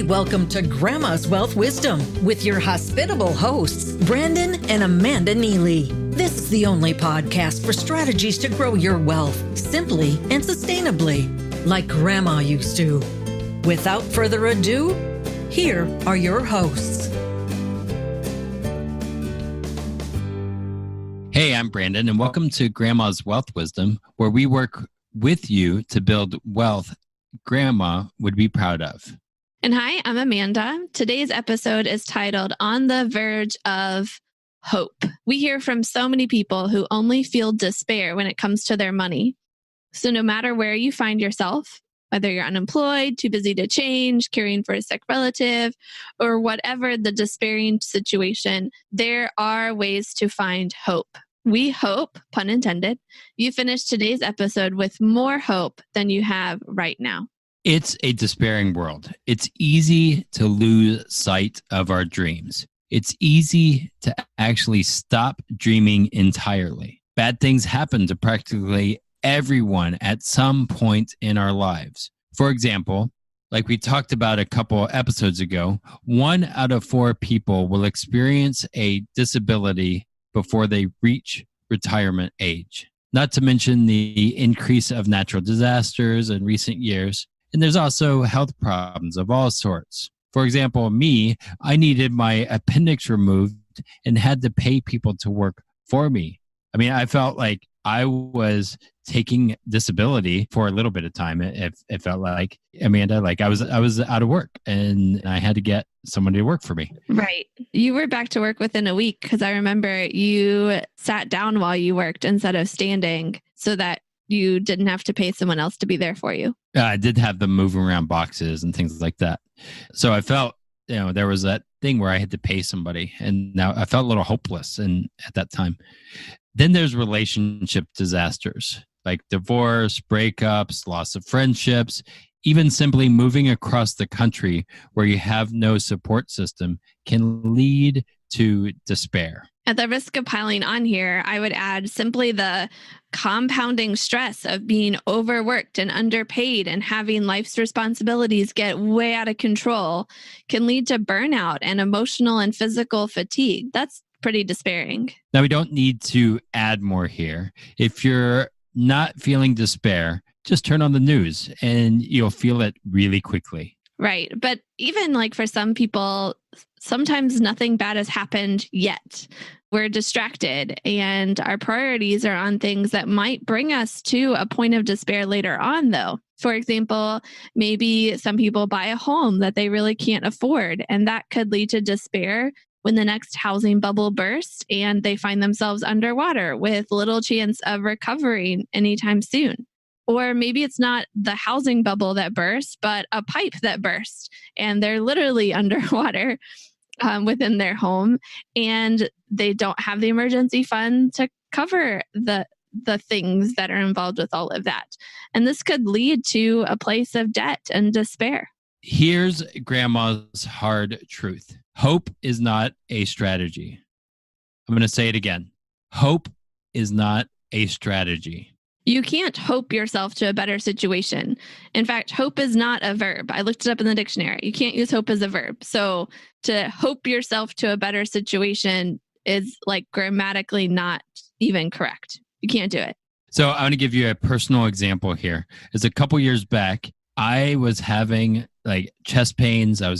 Welcome to Grandma's Wealth Wisdom with your hospitable hosts, Brandon and Amanda Neely. This is the only podcast for strategies to grow your wealth simply and sustainably, like Grandma used to. Without further ado, here are your hosts. Hey, I'm Brandon, and welcome to Grandma's Wealth Wisdom, where we work with you to build wealth Grandma would be proud of. And hi, I'm Amanda. Today's episode is titled On the Verge of Hope. We hear from so many people who only feel despair when it comes to their money. So no matter where you find yourself, whether you're unemployed, too busy to change, caring for a sick relative, or whatever the despairing situation, there are ways to find hope. We hope, pun intended, you finish today's episode with more hope than you have right now. It's a despairing world. It's easy to lose sight of our dreams. It's easy to actually stop dreaming entirely. Bad things happen to practically everyone at some point in our lives. For example, like we talked about a couple episodes ago, 1 out of 4 people will experience a disability before they reach retirement age. Not to mention the increase of natural disasters in recent years. And there's also health problems of all sorts. For example, I needed my appendix removed and had to pay people to work for me. I mean, I felt like I was taking disability for a little bit of time. It felt like, Amanda, like I was out of work and I had to get someone to work for me. Right. You were back to work within a week because I remember you sat down while you worked instead of standing so that you didn't have to pay someone else to be there for you. I did have them moving around boxes and things like that. So I felt, there was that thing where I had to pay somebody, and now I felt a little hopeless at that time. Then there's relationship disasters like divorce, breakups, loss of friendships, even simply moving across the country where you have no support system can lead to despair. At the risk of piling on here, I would add simply the compounding stress of being overworked and underpaid and having life's responsibilities get way out of control can lead to burnout and emotional and physical fatigue. That's pretty despairing. Now, we don't need to add more here. If you're not feeling despair, just turn on the news and you'll feel it really quickly. Right. But even like for some people, sometimes nothing bad has happened yet. We're distracted and our priorities are on things that might bring us to a point of despair later on, though. For example, maybe some people buy a home that they really can't afford, and that could lead to despair when the next housing bubble bursts and they find themselves underwater with little chance of recovering anytime soon. Or maybe it's not the housing bubble that burst, but a pipe that burst and they're literally underwater within their home and they don't have the emergency fund to cover the things that are involved with all of that. And this could lead to a place of debt and despair. Here's Grandma's hard truth. Hope is not a strategy. I'm going to say it again. Hope is not a strategy. You can't hope yourself to a better situation. In fact, hope is not a verb. I looked it up in the dictionary. You can't use hope as a verb. So to hope yourself to a better situation is like grammatically not even correct. You can't do it. So I want to give you a personal example here. It's a couple years back, I was having like chest pains. I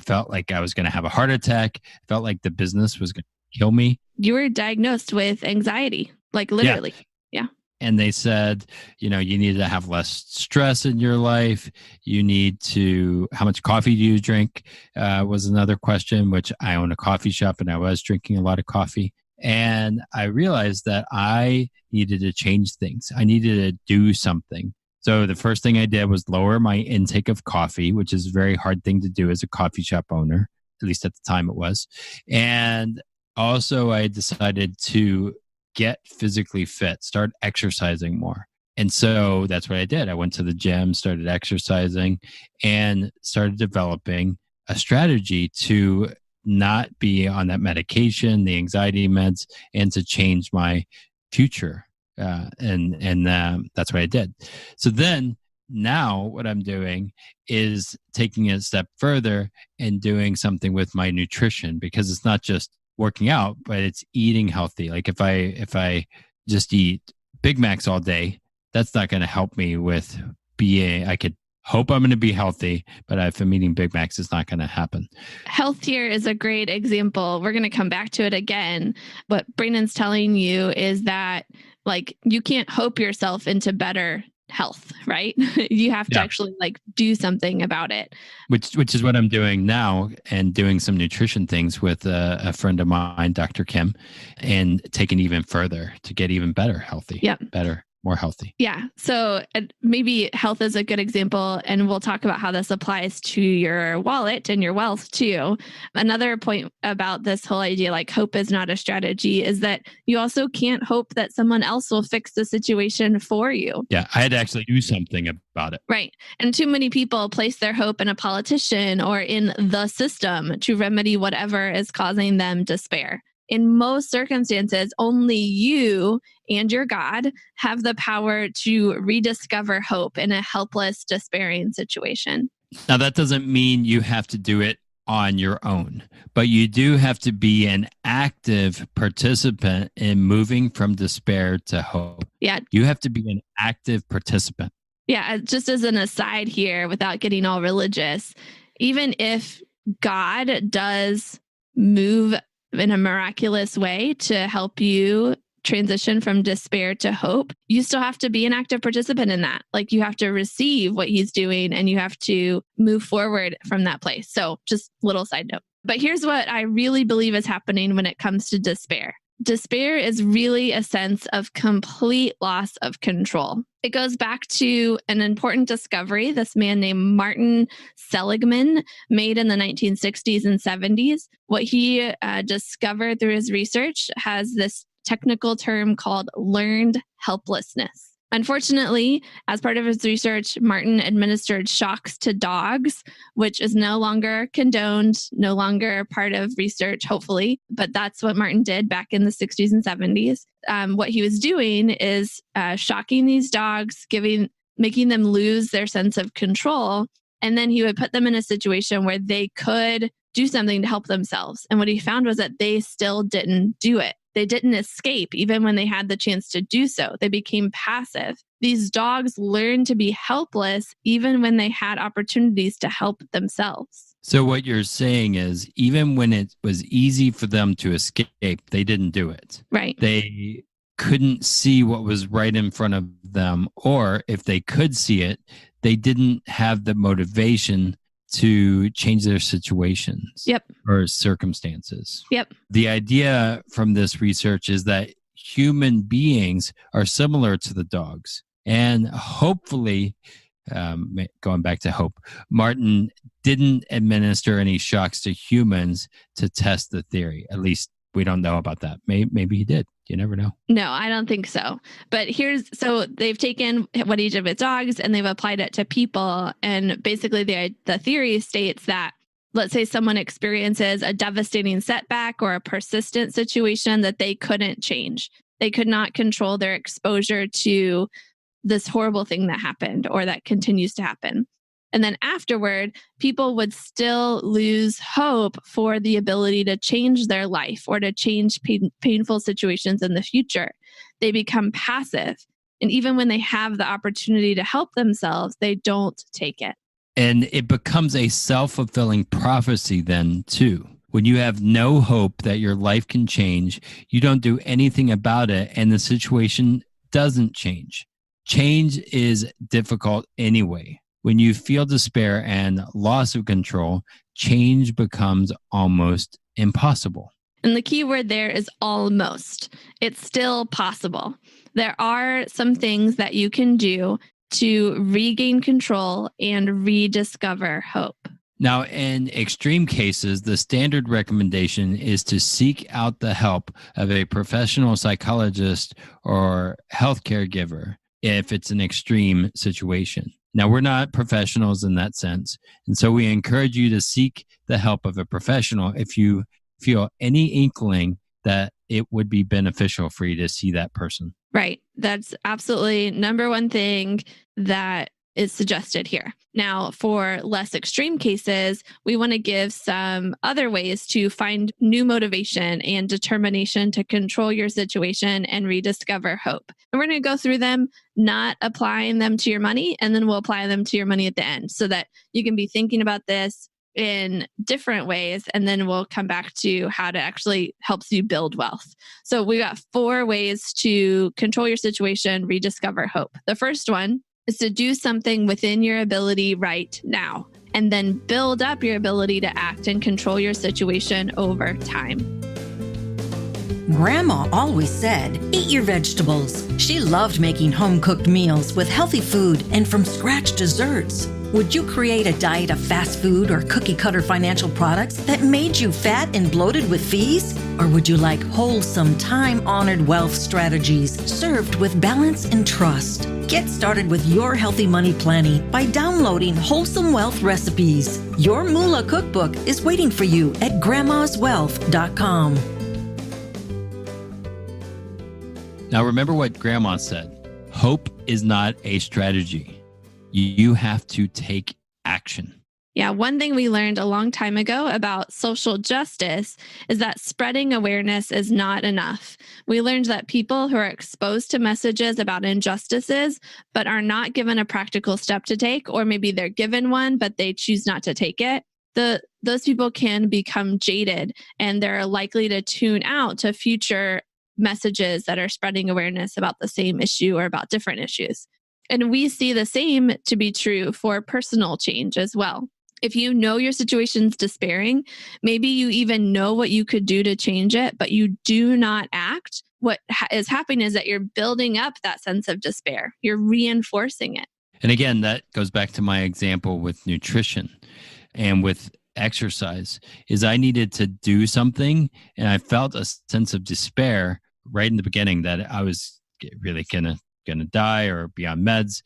felt like I was going to have a heart attack. I felt like the business was going to kill me. You were diagnosed with anxiety, like literally. Yeah. And they said, you need to have less stress in your life. How much coffee do you drink was another question, which I own a coffee shop and I was drinking a lot of coffee. And I realized that I needed to change things. I needed to do something. So the first thing I did was lower my intake of coffee, which is a very hard thing to do as a coffee shop owner, at least at the time it was. And also I decided to get physically fit, start exercising more. And so that's what I did. I went to the gym, started exercising, and started developing a strategy to not be on that medication, the anxiety meds, and to change my future. And that's what I did. So then now what I'm doing is taking it a step further and doing something with my nutrition, because it's not just working out, but it's eating healthy. Like if I just eat Big Macs all day, that's not going to help me with I could hope I'm going to be healthy, but if I'm eating Big Macs, it's not going to happen. Healthier is a great example. We're going to come back to it again. What Brandon's telling you is that like you can't hope yourself into better health, right? You have to actually like do something about it. Which is what I'm doing now, and doing some nutrition things with a friend of mine, Dr. Kim, and taking even further to get even better healthy. Better, more healthy. Yeah. So maybe health is a good example, and we'll talk about how this applies to your wallet and your wealth too. Another point about this whole idea, like hope is not a strategy, is that you also can't hope that someone else will fix the situation for you. Yeah. I had to actually do something about it. Right. And too many people place their hope in a politician or in the system to remedy whatever is causing them despair. In most circumstances, only you and your God have the power to rediscover hope in a helpless, despairing situation. Now, that doesn't mean you have to do it on your own, but you do have to be an active participant in moving from despair to hope. Yeah. You have to be an active participant. Yeah. Just as an aside here, without getting all religious, even if God does move in a miraculous way to help you transition from despair to hope, you still have to be an active participant in that. Like you have to receive what he's doing and you have to move forward from that place. So just little side note. But here's what I really believe is happening when it comes to despair. Despair is really a sense of complete loss of control. It goes back to an important discovery this man named Martin Seligman made in the 1960s and 70s. What he discovered through his research has this technical term called learned helplessness. Unfortunately, as part of his research, Martin administered shocks to dogs, which is no longer condoned, no longer part of research, hopefully. But that's what Martin did back in the 60s and 70s. What he was doing is shocking these dogs, making them lose their sense of control. And then he would put them in a situation where they could do something to help themselves. And what he found was that they still didn't do it. They didn't escape even when they had the chance to do so. They became passive. These dogs learned to be helpless even when they had opportunities to help themselves. So what you're saying is, even when it was easy for them to escape, they didn't do it. Right. They couldn't see what was right in front of them, or if they could see it, they didn't have the motivation to change their situations or circumstances. The idea from this research is that human beings are similar to the dogs. And hopefully, going back to hope, Martin didn't administer any shocks to humans to test the theory. At least we don't know about that. Maybe he did. You never know. No, I don't think so. But so they've taken what he did with dogs and they've applied it to people. And basically the theory states that, let's say someone experiences a devastating setback or a persistent situation that they couldn't change. They could not control their exposure to this horrible thing that happened or that continues to happen. And then afterward, people would still lose hope for the ability to change their life or to change painful situations in the future. They become passive. And even when they have the opportunity to help themselves, they don't take it. And it becomes a self-fulfilling prophecy then, too. When you have no hope that your life can change, you don't do anything about it, and the situation doesn't change. Change is difficult anyway. When you feel despair and loss of control, change becomes almost impossible. And the key word there is almost. It's still possible. There are some things that you can do to regain control and rediscover hope. Now, in extreme cases, the standard recommendation is to seek out the help of a professional psychologist or healthcare giver if it's an extreme situation. Now, we're not professionals in that sense, and so we encourage you to seek the help of a professional if you feel any inkling that it would be beneficial for you to see that person. Right. That's absolutely number one thing that is suggested here. Now, for less extreme cases, we want to give some other ways to find new motivation and determination to control your situation and rediscover hope. And we're going to go through them, not applying them to your money, and then we'll apply them to your money at the end so that you can be thinking about this in different ways. And then we'll come back to how to actually helps you build wealth. So we got 4 ways to control your situation, rediscover hope. The first one is to do something within your ability right now, and then build up your ability to act and control your situation over time. Grandma always said, eat your vegetables. She loved making home-cooked meals with healthy food and from-scratch desserts. Would you create a diet of fast food or cookie-cutter financial products that made you fat and bloated with fees? Or would you like wholesome, time-honored wealth strategies served with balance and trust? Get started with your healthy money planning by downloading Wholesome Wealth Recipes. Your Moolah cookbook is waiting for you at grandmaswealth.com. Now, remember what Grandma said. Hope is not a strategy. You have to take action. Yeah, one thing we learned a long time ago about social justice is that spreading awareness is not enough. We learned that people who are exposed to messages about injustices but are not given a practical step to take, or maybe they're given one but they choose not to take it, those people can become jaded and they're likely to tune out to future messages that are spreading awareness about the same issue or about different issues. And we see the same to be true for personal change as well. If you know your situation's despairing, maybe you even know what you could do to change it, but you do not act, what is happening is that you're building up that sense of despair. You're reinforcing it. And again, that goes back to my example with nutrition and with exercise, is I needed to do something and I felt a sense of despair right in the beginning that I was really gonna die or be on meds,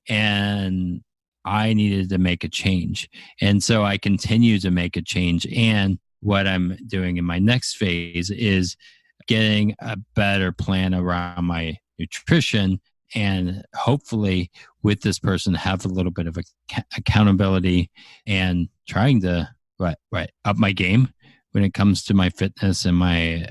and I needed to make a change. And so I continue to make a change. And what I'm doing in my next phase is getting a better plan around my nutrition, and hopefully with this person have a little bit of accountability and trying to up my game when it comes to my fitness and my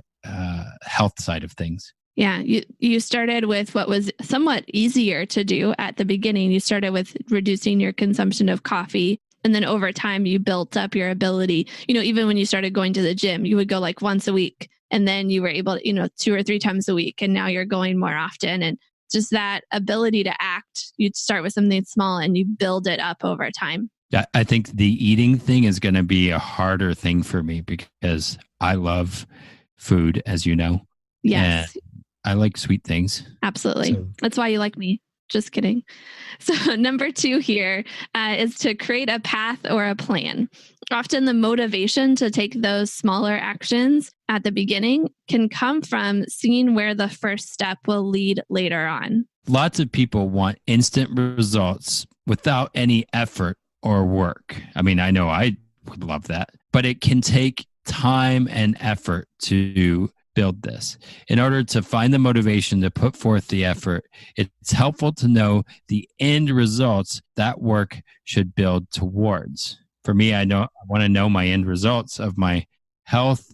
health side of things. Yeah, you started with what was somewhat easier to do at the beginning. You started with reducing your consumption of coffee. And then over time, you built up your ability. Even when you started going to the gym, you would go like once a week. And then you were able, 2 or 3 times a week. And now you're going more often. And just that ability to act, you'd start with something small and you build it up over time. I think the eating thing is going to be a harder thing for me because I love food, as you know. Yes. And I like sweet things. Absolutely. So, that's why you like me. Just kidding. So number 2 here is to create a path or a plan. Often the motivation to take those smaller actions at the beginning can come from seeing where the first step will lead later on. Lots of people want instant results without any effort or work. I mean, I know I would love that, but it can take time and effort to build this. In order to find the motivation to put forth the effort, it's helpful to know the end results that work should build towards. For me, I want to know my end results of my health,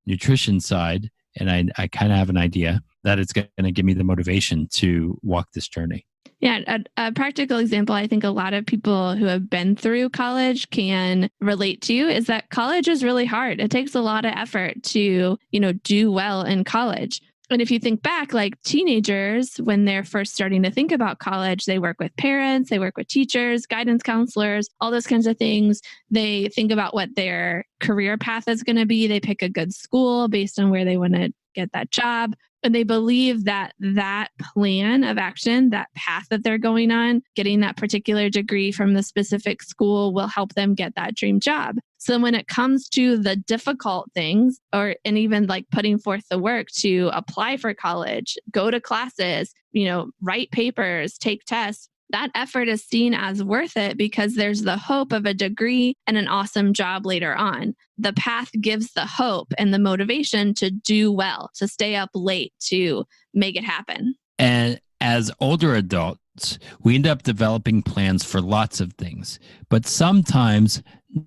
nutrition side, and I kind of have an idea that it's going to give me the motivation to walk this journey. Yeah, a practical example I think a lot of people who have been through college can relate to is that college is really hard. It takes a lot of effort to, do well in college. And if you think back, like teenagers, when they're first starting to think about college, they work with parents, they work with teachers, guidance counselors, all those kinds of things. They think about what their career path is going to be. They pick a good school based on where they want to get that job. And they believe that that plan of action, that path that they're going on, getting that particular degree from the specific school will help them get that dream job. So when it comes to the difficult things, and even like putting forth the work to apply for college, go to classes, write papers, take tests, that effort is seen as worth it because there's the hope of a degree and an awesome job later on. The path gives the hope and the motivation to do well, to stay up late, to make it happen. And as older adults, adults, we end up developing plans for lots of things, but sometimes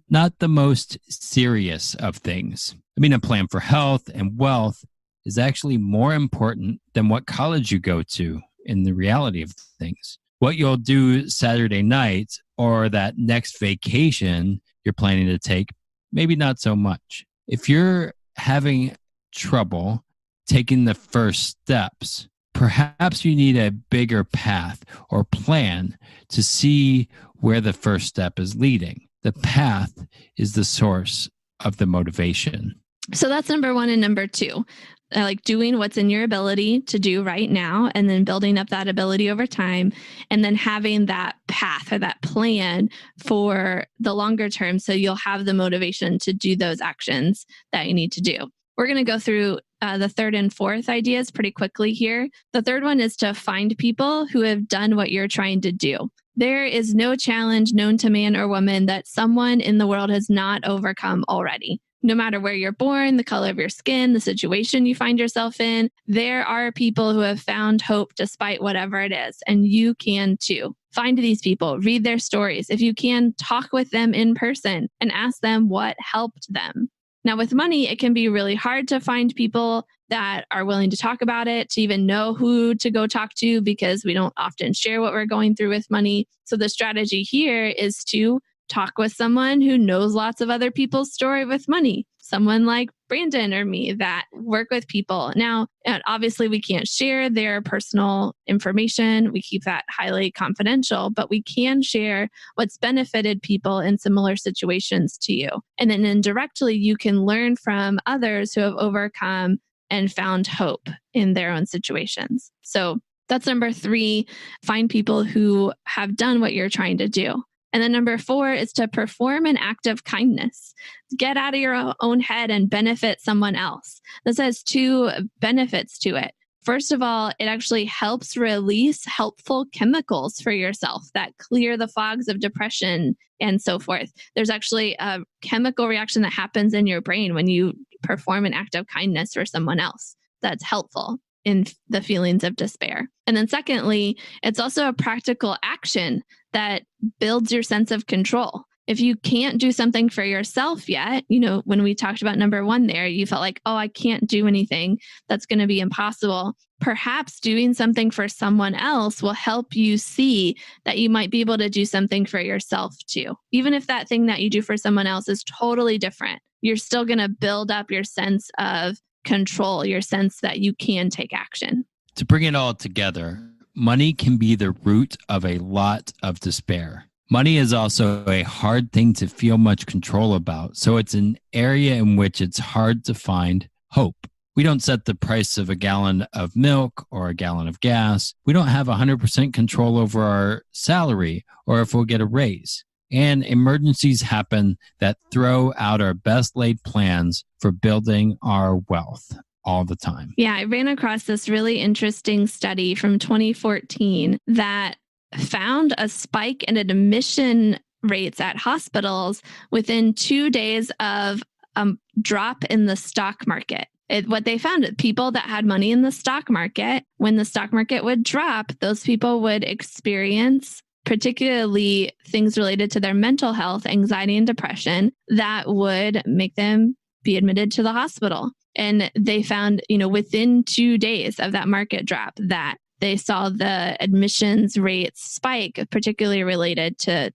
not the most serious of things. I mean, a plan for health and wealth is actually more important than what college you go to in the reality of things. What you'll do Saturday night or that next vacation you're planning to take, maybe not so much. If you're having trouble taking the first steps, perhaps you need a bigger path or plan to see where the first step is leading. The path is the source of the motivation. So that's number one and number two. Like doing what's in your ability to do right now and then building up that ability over time and then having that path or that plan for the longer term so you'll have the motivation to do those actions that you need to do. We're going to go through the third and fourth ideas pretty quickly here. The third one is to find people who have done what you're trying to do. There is no challenge known to man or woman that someone in the world has not overcome already. No matter where you're born, the color of your skin, the situation you find yourself in, there are people who have found hope despite whatever it is, and you can too. Find these people, read their stories. If you can, talk with them in person and ask them what helped them. Now, with money, it can be really hard to find people that are willing to talk about it, to even know who to go talk to, because we don't often share what we're going through with money. So the strategy here is to talk with someone who knows lots of other people's story with money. Someone like Brandon or me that work with people. Now, obviously, we can't share their personal information. We keep that highly confidential, but we can share what's benefited people in similar situations to you. And then indirectly, you can learn from others who have overcome and found hope in their own situations. So that's number three, find people who have done what you're trying to do. And then number four is to perform an act of kindness. Get out of your own head and benefit someone else. This has two benefits to it. First of all, it actually helps release helpful chemicals for yourself that clear the fogs of depression and so forth. There's actually a chemical reaction that happens in your brain when you perform an act of kindness for someone else that's helpful in the feelings of despair. And then secondly, it's also a practical action that builds your sense of control. If you can't do something for yourself yet, when we talked about number one there, you felt like, oh, I can't do anything. That's going to be impossible. Perhaps doing something for someone else will help you see that you might be able to do something for yourself too. Even if that thing that you do for someone else is totally different, you're still going to build up your sense of control, your sense that you can take action. To bring it all together, money can be the root of a lot of despair. Money is also a hard thing to feel much control about, so it's an area in which it's hard to find hope. We don't set the price of a gallon of milk or a gallon of gas. We don't have 100% control over our salary or if we'll get a raise. And emergencies happen that throw out our best laid plans for building our wealth all the time. Yeah, I ran across this really interesting study from 2014 that found a spike in admission rates at hospitals within 2 days of a drop in the stock market. What they found, people that had money in the stock market, when the stock market would drop, those people would experience particularly things related to their mental health, anxiety, and depression that would make them be admitted to the hospital. And they found, within 2 days of that market drop, that they saw the admissions rates spike, particularly related to,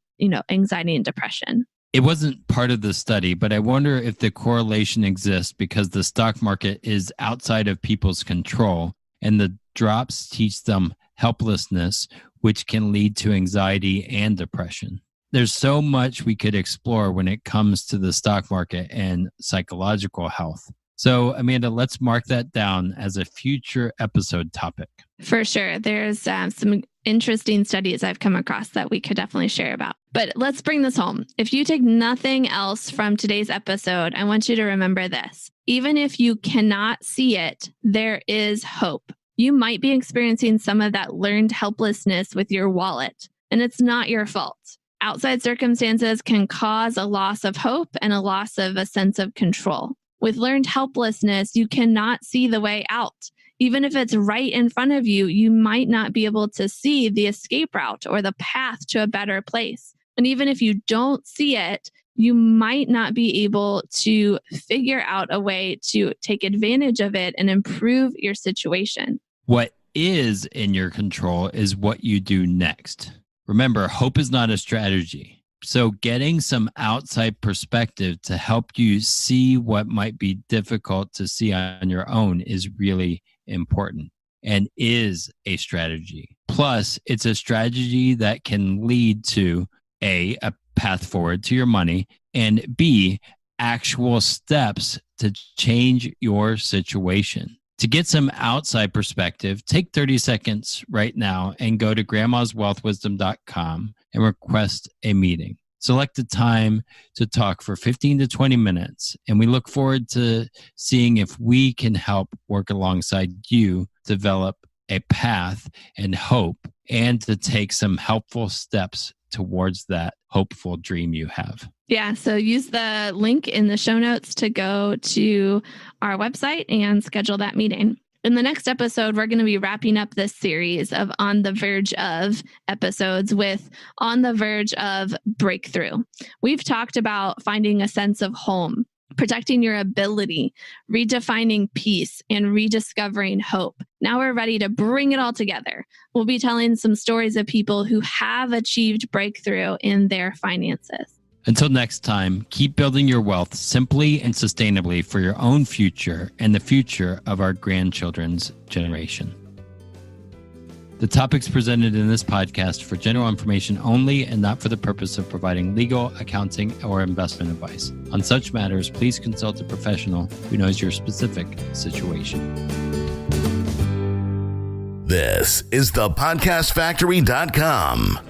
anxiety and depression. It wasn't part of the study, but I wonder if the correlation exists because the stock market is outside of people's control and the drops teach them helplessness, which can lead to anxiety and depression. There's so much we could explore when it comes to the stock market and psychological health. So, Amanda, let's mark that down as a future episode topic. For sure. There's some interesting studies I've come across that we could definitely share about. But let's bring this home. If you take nothing else from today's episode, I want you to remember this. Even if you cannot see it, there is hope. You might be experiencing some of that learned helplessness with your wallet, and it's not your fault. Outside circumstances can cause a loss of hope and a loss of a sense of control. With learned helplessness, you cannot see the way out. Even if it's right in front of you, you might not be able to see the escape route or the path to a better place. And even if you don't see it, you might not be able to figure out a way to take advantage of it and improve your situation. What is in your control is what you do next. Remember, hope is not a strategy. So getting some outside perspective to help you see what might be difficult to see on your own is really important and is a strategy. Plus, it's a strategy that can lead to A, a path forward to your money, and B, actual steps to change your situation. To get some outside perspective, take 30 seconds right now and go to grandmaswealthwisdom.com and request a meeting. Select a time to talk for 15 to 20 minutes, and we look forward to seeing if we can help work alongside you develop a path and hope and to take some helpful steps towards that hopeful dream you have. Yeah, so use the link in the show notes to go to our website and schedule that meeting. In the next episode, we're going to be wrapping up this series of On the Verge of episodes with On the Verge of Breakthrough. We've talked about finding a sense of home, protecting your ability, redefining peace, and rediscovering hope. Now we're ready to bring it all together. We'll be telling some stories of people who have achieved breakthrough in their finances. Until next time, keep building your wealth simply and sustainably for your own future and the future of our grandchildren's generation. The topics presented in this podcast for general information only and not for the purpose of providing legal, accounting, or investment advice. On such matters, please consult a professional who knows your specific situation. This is thepodcastfactory.com.